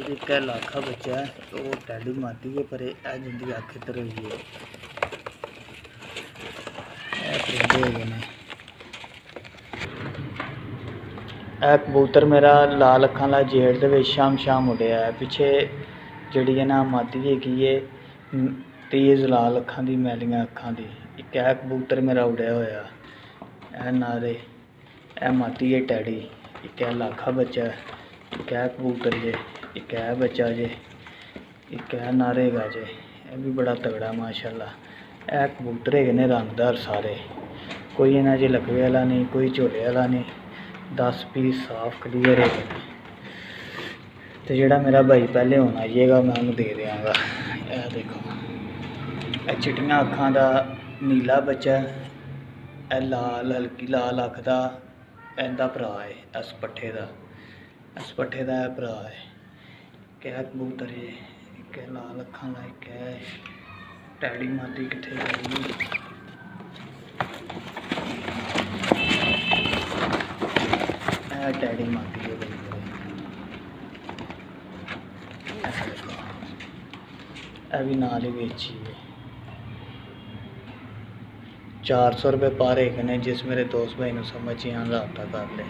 एक लाखा बच्चा है तो वो टैडी मारती है पर जिंदगी आखिर हुई है। कबूतर मेरा लाल अखां वाला जेड़ दे शाम शाम उड़िया है। पिछे जी है ना मादी हैगी है तेज़ लाल अखां दी मैलियां अखां दी। एक कबूतर मेरा उड़िया होया है नारे ए मादी है टैडी। एक लाखा बच्चा है, एक कबूतर जे, एक बच्चा जे, एक नारे गा जे। यह भी बड़ा तगड़ा माशाअल्लाह। ए कबूतर है ने रंगदार सारे, कोई इन्हां च लकवे वाला नहीं, कोई झोले वाला नहीं। 10 पीस साफ क्लीयर है। तो जोड़ा मेरा भाई पहले होना आइएगा मैं उन्हें दे देंगा। यह देखो यह चिट्टियां अखां दा नीला बच्चा है, यह लाल हल्की लाल अख दा इहदा भरा है। इस पट्ठे दा यह भरा है। क्या कबूतर है, एक लाल अखां दा, एक है टैडी मादी कित्थे गई। टैडी मादी है बड़ी भी नाल ही बेची है। 400 रुपये पर एक ने। जिस मेरे दोस्त भाई ने समझ यहाँ रबता कर ले।